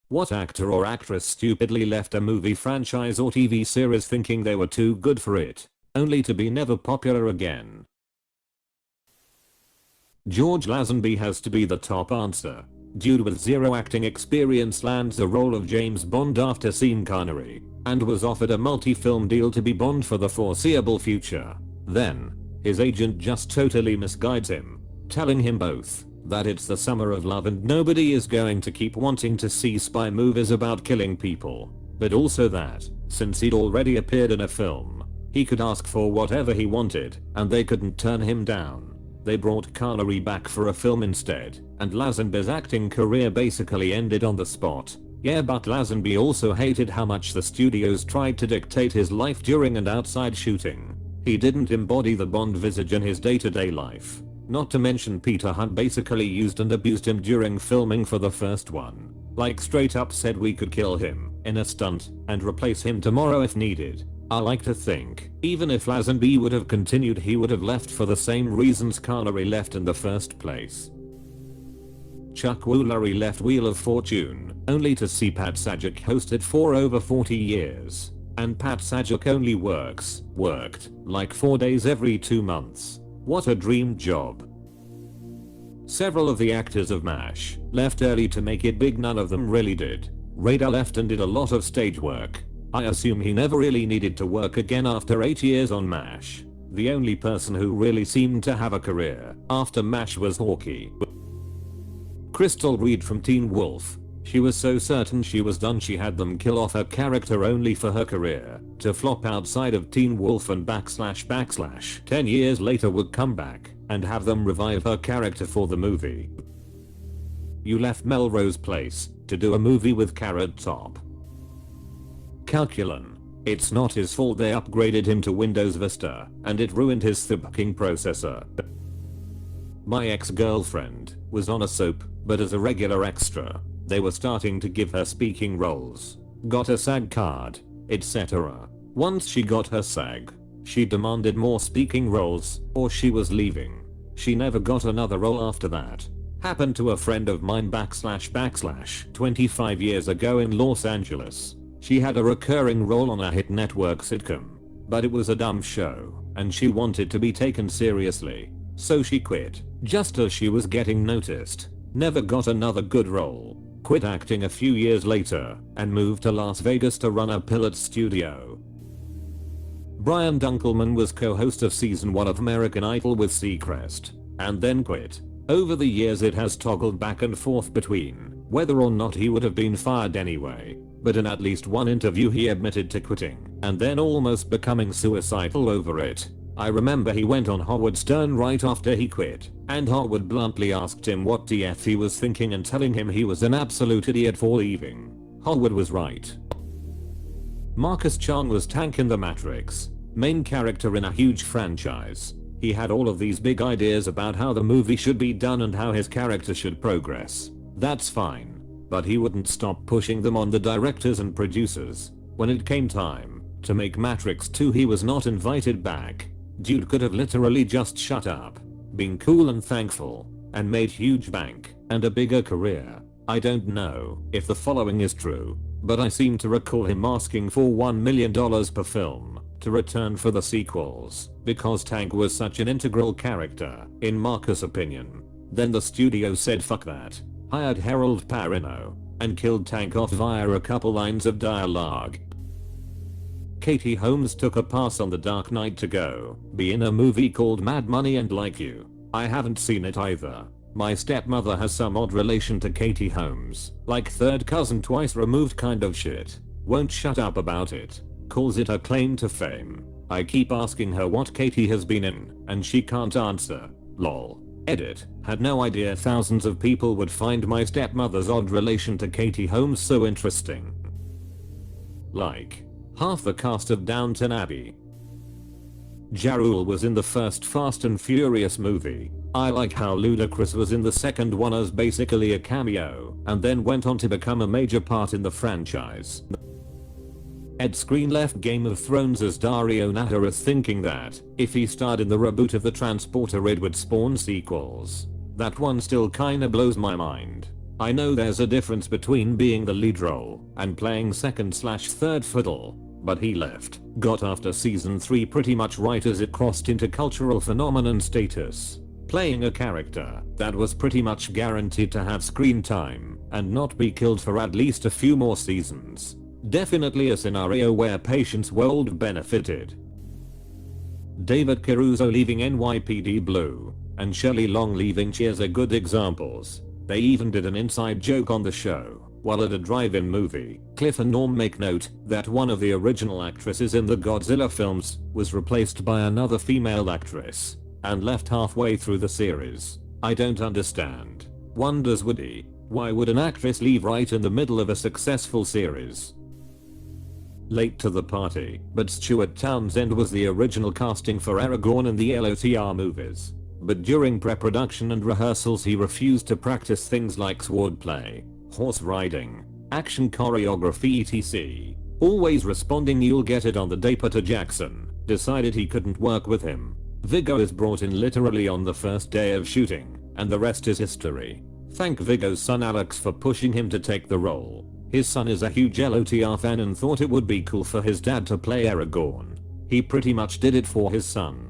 What actor or actress stupidly left a movie franchise or TV series thinking they were too good for it, only to be never popular again? George Lazenby has to be the top answer. Dude with zero acting experience lands the role of James Bond after Sean Connery, and was offered a multi-film deal to be Bond for the foreseeable future. Then, his agent just totally misguides him, telling him both that it's the summer of love and nobody is going to keep wanting to see spy movies about killing people, but also that, since he'd already appeared in a film, he could ask for whatever he wanted and they couldn't turn him down. They brought Connery back for a film instead, and Lazenby's acting career basically ended on the spot. Yeah, but Lazenby also hated how much the studios tried to dictate his life during and outside shooting. He didn't embody the Bond visage in his day-to-day life. Not to mention Peter Hunt basically used and abused him during filming for the first one. Like straight up said we could kill him in a stunt and replace him tomorrow if needed. I like to think, even if Lazenby would have continued he would have left for the same reasons Connery left in the first place. Chuck Woolery left Wheel of Fortune, only to see Pat Sajak host it for over 40 years. And Pat Sajak only worked, like 4 days every 2 months. What a dream job. Several of the actors of MASH left early to make it big, none of them really did. Radar left and did a lot of stage work. I assume he never really needed to work again after 8 years on MASH. The only person who really seemed to have a career after MASH was Hawkeye. Crystal Reed from Teen Wolf. She was so certain she was done she had them kill off her character only for her career to flop outside of Teen Wolf and / 10 years later would come back and have them revive her character for the movie. You left Melrose Place to do a movie with Carrot Top. Calculon. It's not his fault they upgraded him to Windows Vista and it ruined his thumping processor. My ex-girlfriend was on a soap, but as a regular extra. They were starting to give her speaking roles, got a SAG card, etc. Once she got her SAG, she demanded more speaking roles or she was leaving. She never got another role after that. Happened to a friend of mine / 25 years ago in Los Angeles. She had a recurring role on a hit network sitcom, but it was a dumb show and she wanted to be taken seriously. So she quit, just as she was getting noticed. Never got another good role. Quit acting a few years later and moved to Las Vegas to run a pilot studio. Brian Dunkelman was co-host of season 1 of American Idol with Seacrest and then quit. Over the years it has toggled back and forth between whether or not he would have been fired anyway, but in at least one interview he admitted to quitting and then almost becoming suicidal over it. I remember he went on Howard Stern right after he quit, and Howard bluntly asked him what the F he was thinking and telling him he was an absolute idiot for leaving. Howard was right. Marcus Chan was Tank in The Matrix, main character in a huge franchise. He had all of these big ideas about how the movie should be done and how his character should progress. That's fine, but he wouldn't stop pushing them on the directors and producers. When it came time to make Matrix 2 he was not invited back. Dude could have literally just shut up, been cool and thankful, and made huge bank and a bigger career. I don't know if the following is true, but I seem to recall him asking for $1 million per film to return for the sequels because Tank was such an integral character, in Marcus' opinion. Then the studio said fuck that, hired Harold Perrineau, and killed Tank off via a couple lines of dialogue. Katie Holmes took a pass on The Dark Knight to go be in a movie called Mad Money and Like You. I haven't seen it either. My stepmother has some odd relation to Katie Holmes, like third cousin twice removed kind of shit. Won't shut up about it. Calls it a claim to fame. I keep asking her what Katie has been in, and she can't answer. Lol. Edit. Had no idea thousands of people would find my stepmother's odd relation to Katie Holmes so interesting. Like half the cast of Downton Abbey. Ja Rule was in the first Fast and Furious movie. I like how Ludacris was in the second one as basically a cameo, and then went on to become a major part in the franchise. Ed Skrein left Game of Thrones as Dario Naharis thinking that if he starred in the reboot of The Transporter it would spawn sequels. That one still kinda blows my mind. I know there's a difference between being the lead role and playing second/third fiddle, but he left, got after season 3 pretty much right as it crossed into cultural phenomenon status, playing a character that was pretty much guaranteed to have screen time and not be killed for at least a few more seasons. Definitely a scenario where Patience World benefited. David Caruso leaving NYPD Blue and Shelley Long leaving Cheers are good examples. They even did an inside joke on the show while at a drive-in movie. Cliff and Norm make note that one of the original actresses in the Godzilla films was replaced by another female actress and left halfway through the series. I don't understand. Wonders Woody. Why would an actress leave right in the middle of a successful series? Late to the party, but Stuart Townsend was the original casting for Aragorn in the LOTR movies. But during pre-production and rehearsals he refused to practice things like swordplay, horse riding, action choreography etc. Always responding "you'll get it on the day." Peter Jackson decided he couldn't work with him. Viggo is brought in literally on the first day of shooting, and the rest is history. Thank Viggo's son Alex for pushing him to take the role. His son is a huge LOTR fan and thought it would be cool for his dad to play Aragorn. He pretty much did it for his son.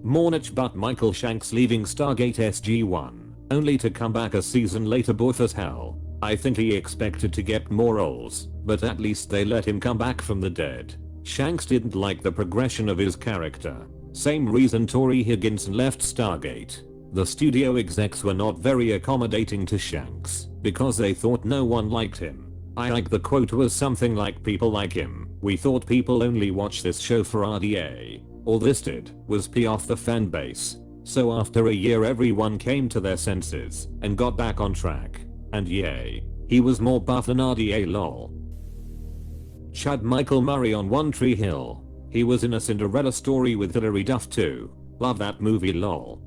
Mornich but Michael Shanks leaving Stargate SG-1, only to come back a season later buff as hell. I think he expected to get more roles, but at least they let him come back from the dead. Shanks didn't like the progression of his character. Same reason Tori Higginson left Stargate. The studio execs were not very accommodating to Shanks because they thought no one liked him. I like the quote was something like, "People like him. We thought people only watch this show for RDA. All this did was pee off the fan base." So after a year everyone came to their senses and got back on track. And yay, he was more buff than RDA lol. Chad Michael Murray on One Tree Hill. He was in a Cinderella Story with Hilary Duff too. Love that movie lol.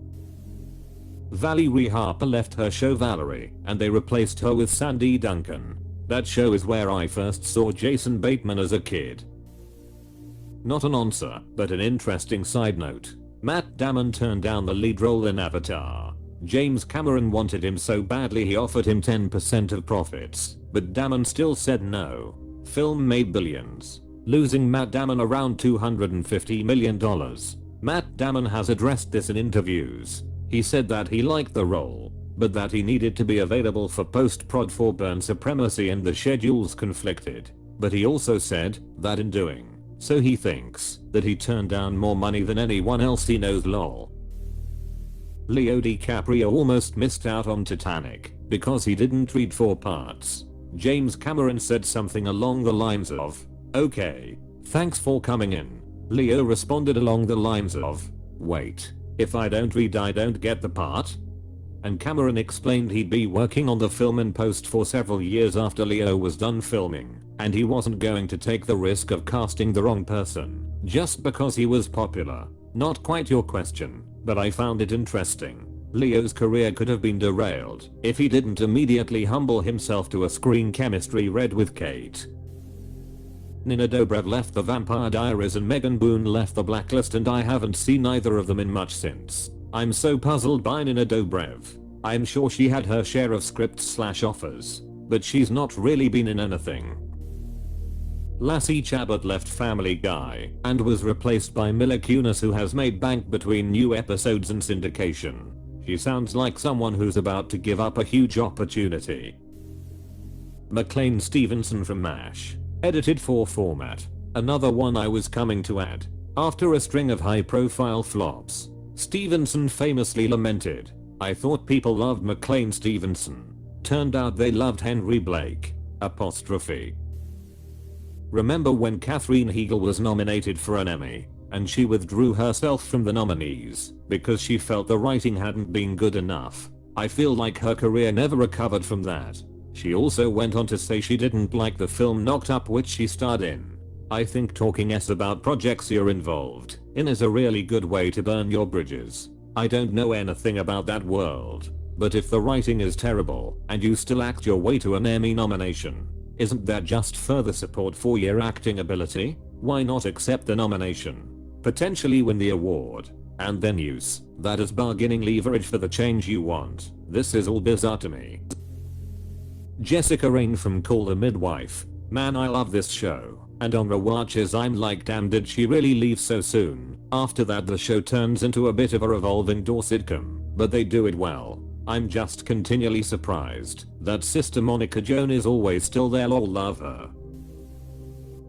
Valerie Harper left her show Valerie and they replaced her with Sandy Duncan. That show is where I first saw Jason Bateman as a kid. Not an answer, but an interesting side note. Matt Damon turned down the lead role in Avatar. James Cameron wanted him so badly he offered him 10% of profits, but Damon still said no. Film made billions, losing Matt Damon around $250 million. Matt Damon has addressed this in interviews. He said that he liked the role, but that he needed to be available for post-prod for Burn Supremacy and the schedules conflicted. But he also said that in doing so he thinks that he turned down more money than anyone else he knows lol. Leo DiCaprio almost missed out on Titanic because he didn't read 4 parts. James Cameron said something along the lines of, "Okay, thanks for coming in." Leo responded along the lines of, "Wait, if I don't read I don't get the part?" And Cameron explained he'd be working on the film in post for several years after Leo was done filming, and he wasn't going to take the risk of casting the wrong person just because he was popular. Not quite your question, but I found it interesting. Leo's career could have been derailed if he didn't immediately humble himself to a screen chemistry read with Kate. Nina Dobrev left The Vampire Diaries and Megan Boone left The Blacklist, and I haven't seen either of them in much since. I'm so puzzled by Nina Dobrev. I'm sure she had her share of scripts/offers, but she's not really been in anything. Lassie Chabot left Family Guy and was replaced by Mila Kunis, who has made bank between new episodes and syndication. She sounds like someone who's about to give up a huge opportunity. McLean Stevenson from MASH. Edited for format. Another one I was coming to add. After a string of high-profile flops, Stevenson famously lamented, "I thought people loved McLean Stevenson. Turned out they loved Henry Blake." Remember when Katherine Heigl was nominated for an Emmy, and she withdrew herself from the nominees because she felt the writing hadn't been good enough? I feel like her career never recovered from that. She also went on to say she didn't like the film Knocked Up, which she starred in. I think talking about projects you're involved in is a really good way to burn your bridges. I don't know anything about that world, but if the writing is terrible and you still act your way to an Emmy nomination, isn't that just further support for your acting ability? Why not accept the nomination? Potentially win the award. and then use that as bargaining leverage for the change you want. This is all bizarre to me. Jessica Rain from Call the Midwife. Man, I love this show, and on rewatches I'm like, damn, did she really leave so soon? After that the show turns into a bit of a revolving door sitcom, but they do it well. I'm just continually surprised that Sister Monica Joan is always still there, lol, love her.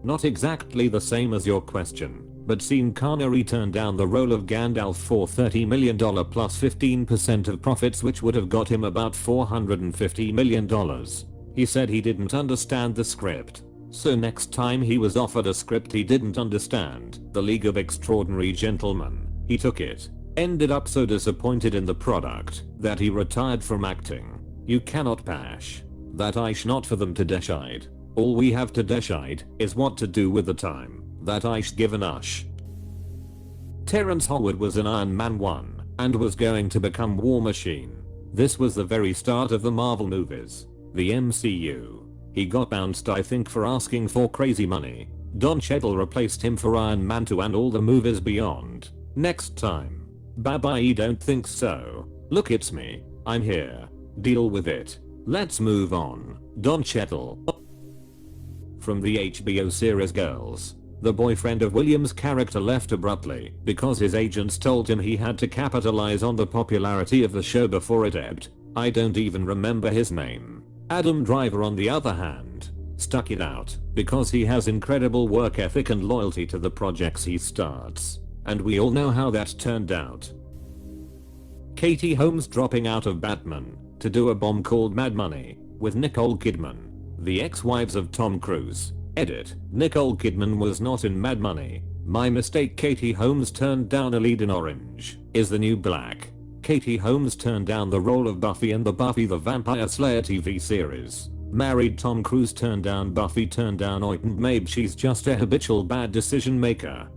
Not exactly the same as your question, but Sean Connery turned down the role of Gandalf for $30 million plus 15% of profits, which would have got him about $450 million. He said he didn't understand the script. So next time he was offered a script he didn't understand, The League of Extraordinary Gentlemen, he took it. Ended up so disappointed in the product that he retired from acting. You cannot bash that ish, not for them to decide. All we have to decide is what to do with the time that ish given us. Terrence Howard was in Iron Man 1 and was going to become War Machine. This was the very start of the Marvel movies, the MCU. He got bounced, I think, for asking for crazy money. Don Cheadle replaced him for Iron Man 2 and all the movies beyond. Next time. Bye bye, don't think so. Look, it's me. I'm here. Deal with it. Let's move on. Don Cheadle. From the HBO series Girls. The boyfriend of William's character left abruptly because his agents told him he had to capitalize on the popularity of the show before it ebbed. I don't even remember his name. Adam Driver, on the other hand, stuck it out because he has incredible work ethic and loyalty to the projects he starts. And we all know how that turned out. Katie Holmes dropping out of Batman to do a bomb called Mad Money with Nicole Kidman, the ex-wives of Tom Cruise. Edit. Nicole Kidman was not in Mad Money. My mistake. Katie Holmes turned down a lead in Orange Is the New Black. Katie Holmes turned down the role of Buffy in the Buffy the Vampire Slayer TV series. Married Tom Cruise, turned down Buffy, turned down Oiton. Maybe she's just a habitual bad decision maker.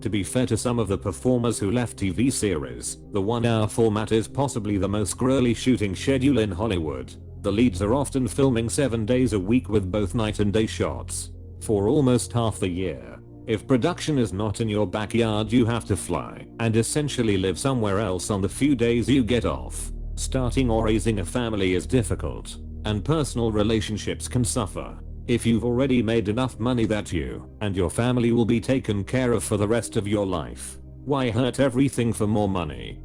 To be fair to some of the performers who left TV series, the 1-hour format is possibly the most grueling shooting schedule in Hollywood. The leads are often filming 7 days a week with both night and day shots for almost half the year. If production is not in your backyard, you have to fly and essentially live somewhere else on the few days you get off. Starting or raising a family is difficult, and personal relationships can suffer. If you've already made enough money that you and your family will be taken care of for the rest of your life, why hurt everything for more money?